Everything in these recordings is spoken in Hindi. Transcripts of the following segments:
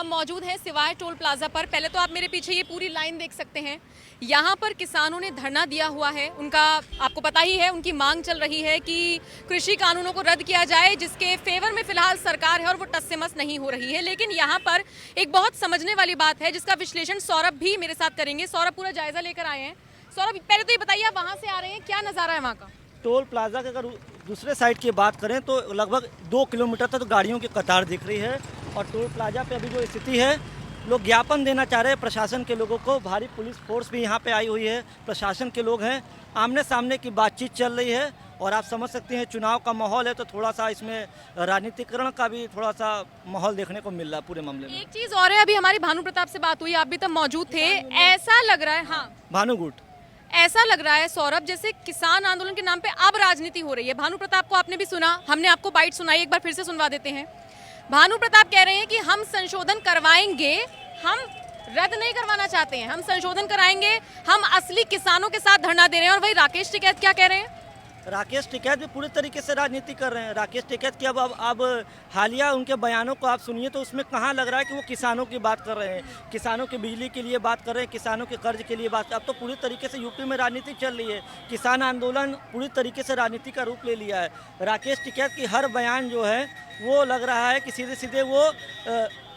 हम मौजूद हैं सिवाय टोल प्लाजा पर। पहले तो आप मेरे पीछे ये पूरी लाइन देख सकते हैं। यहाँ पर किसानों ने धरना दिया हुआ है। उनका आपको पता ही है, उनकी मांग चल रही है कि कृषि कानूनों को रद्द किया जाए, जिसके फेवर में फिलहाल सरकार है और वो टस से मस नहीं हो रही है। लेकिन यहाँ पर एक बहुत समझने वाली बात है, जिसका विश्लेषण सौरभ भी मेरे साथ करेंगे। सौरभ पूरा जायजा लेकर आए हैं। सौरभ, पहले तो ये बताइए, आप वहाँ से आ रहे हैं, क्या नज़ारा है वहाँ का? टोल प्लाजा के अगर दूसरे साइड की बात करें तो लगभग 2 किलोमीटर तक गाड़ियों की कतार दिख रही है। और टोल प्लाजा पे अभी जो स्थिति है, लोग ज्ञापन देना चाह रहे हैं प्रशासन के लोगों को। भारी पुलिस फोर्स भी यहाँ पे आई हुई है, प्रशासन के लोग हैं, आमने सामने की बातचीत चल रही है। और आप समझ सकते हैं चुनाव का माहौल है, तो थोड़ा सा इसमें राजनीतिकरण का भी थोड़ा सा माहौल देखने को मिल रहा है पूरे मामले में। एक चीज़ और है, अभी हमारी भानु प्रताप से बात हुई, आप भी तब मौजूद थे। ऐसा लग रहा है, हाँ भानुगुट, ऐसा लग रहा है सौरभ, जैसे किसान आंदोलन के नाम पे अब राजनीति हो रही है। भानु प्रताप को आपने भी सुना, हमने आपको बाइट सुनाई, एक बार फिर से सुनवा देते हैं। भानु प्रताप कह रहे हैं कि हम संशोधन करवाएंगे, हम रद्द नहीं करवाना चाहते हैं, हम संशोधन कराएंगे, हम असली किसानों के साथ धरना दे रहे हैं। और वही राकेश टिकैत क्या कह रहे हैं? राकेश टिकैत भी पूरी तरीके से राजनीति कर रहे हैं। राकेश टिकैत की अब हालिया उनके बयानों को आप सुनिए तो उसमें कहाँ लग रहा है कि वो किसानों की बात कर रहे हैं, किसानों की बिजली के लिए बात कर रहे हैं, किसानों के कर्ज के लिए बात। अब तो पूरी तरीके से यूपी में राजनीति चल रही है। किसान आंदोलन पूरी तरीके से राजनीति का रूप ले लिया है। राकेश टिकैत की हर बयान जो है वो लग रहा है कि सीधे सीधे वो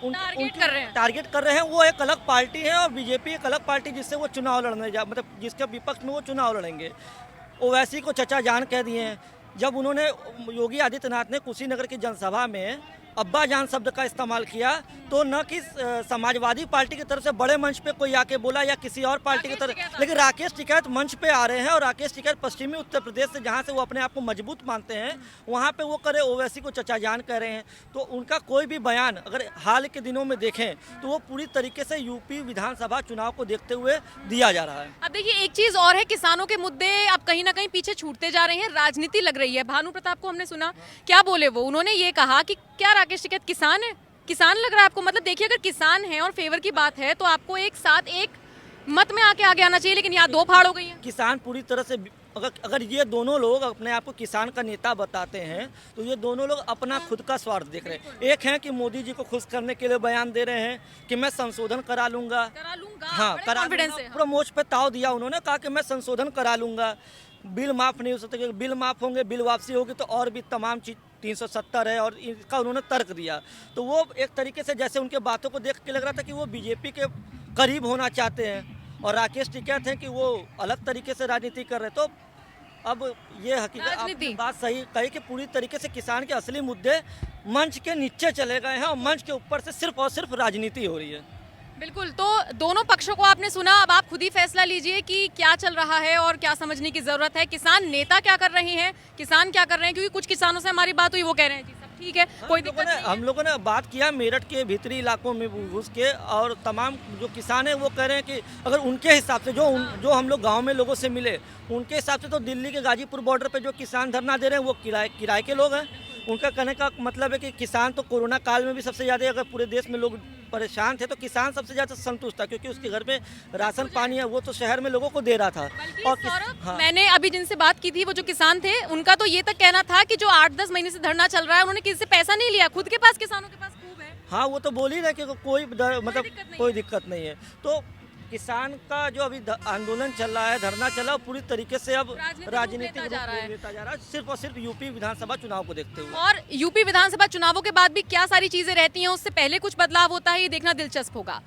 टारगेट कर रहे हैं। वो एक अलग पार्टी है और बीजेपी एक अलग पार्टी, जिससे वो चुनाव लड़ने मतलब जिसके विपक्ष में वो चुनाव लड़ेंगे। ओवैसी को चचा जान कह दिए हैं। जब उन्होंने योगी आदित्यनाथ ने कुशीनगर की जनसभा में अब्बा जान शब्द का इस्तेमाल किया, तो न कि समाजवादी पार्टी की तरफ से बड़े मंच पे कोई आके बोला या किसी और पार्टी की तरफ, लेकिन राकेश टिकैत मंच पे आ रहे हैं। और राकेश टिकैत पश्चिमी उत्तर प्रदेश से, जहां से वो अपने आप को मजबूत मानते हैं, वहां पे वो करे ओवैसी को चचा जान कह रहे हैं। तो उनका कोई भी बयान अगर हाल के दिनों में देखें तो वो पूरी तरीके से यूपी विधानसभा चुनाव को देखते हुए दिया जा रहा है। अब देखिए, एक चीज और है, किसानों के मुद्दे अब कहीं ना कहीं पीछे छूटते जा रहे हैं, राजनीति लग रही है। भानु प्रताप को हमने सुना, क्या बोले वो? उन्होंने ये कहा कि क्या राकेश टिकैत किसान है? किसान लग रहा है आपको? मतलब देखिए, अगर किसान है और फेवर की बात है तो आपको एक साथ एक मत में आगे आना चाहिए, लेकिन यहाँ दो फाड़ हो गई है। किसान पूरी तरह से अगर ये दोनों लोग अपने आप को किसान का नेता बताते हैं तो ये दोनों लोग अपना खुद का स्वार्थ देख रहे हैं। एक है कि मोदी जी को खुश करने के लिए बयान दे रहे हैं कि मैं संशोधन करा लूंगा, हाँ कॉन्फिडेंस है। पूरा मोर्च पे ताव दिया उन्होंने, कहा कि मैं संशोधन करा लूंगा, बिल माफ नहीं हो सकते, बिल माफ होंगे, बिल वापसी होगी तो और भी तमाम चीज 370 है, और इसका उन्होंने तर्क दिया। तो वो एक तरीके से जैसे उनके बातों को देख के लग रहा था कि वो बीजेपी के करीब होना चाहते हैं। और राकेश टिकैत हैं कि वो अलग तरीके से राजनीति कर रहे हैं। तो अब ये हकीकत, आपने बात सही कही कि पूरी तरीके से किसान के असली मुद्दे मंच के नीचे चले गए हैं और मंच के ऊपर से सिर्फ और सिर्फ राजनीति हो रही है। बिल्कुल, तो दोनों पक्षों को आपने सुना, अब आप खुद ही फैसला लीजिए कि क्या चल रहा है और क्या समझने की जरूरत है। किसान नेता क्या कर रहे हैं, किसान क्या कर रहे हैं? क्योंकि कुछ किसानों से हमारी बात हुई, वो कह रहे हैं जी सब ठीक है, कोई दिक्कत नहीं। हम लोगों ने बात किया मेरठ के भीतरी इलाकों में घुस के, और तमाम जो किसान हैं वो कह रहे हैं कि अगर उनके हिसाब से जो हम लोग गांव में लोगों से मिले, उनके हिसाब से तो दिल्ली के गाजीपुर बॉर्डर पे जो किसान धरना दे रहे हैं वो किराए के लोग हैं। उनका कहने का मतलब है कि किसान तो कोरोना काल में भी सबसे ज़्यादा, अगर पूरे देश में लोग परेशान थे तो किसान सबसे ज़्यादा संतुष्ट था, क्योंकि उसके घर में राशन पानी है, वो तो शहर में लोगों को दे रहा था। और हाँ। मैंने अभी जिनसे बात की थी, वो जो किसान थे, उनका तो ये तक कहना था कि जो 8-10 महीने से धरना चल रहा है, उन्होंने किसी से पैसा नहीं लिया, खुद के पास, किसानों के पास खूब है। हाँ, वो तो बोल ही रहे कि कोई दिक्कत नहीं है। तो किसान का जो अभी आंदोलन चल रहा है, धरना चला, पूरी तरीके से अब राजनीतिक रूप लेता जा रहा है, सिर्फ और सिर्फ यूपी विधानसभा चुनाव को देखते हुए। और यूपी विधानसभा चुनावों के बाद भी क्या सारी चीजें रहती हैं, उससे पहले कुछ बदलाव होता है, ये देखना दिलचस्प होगा।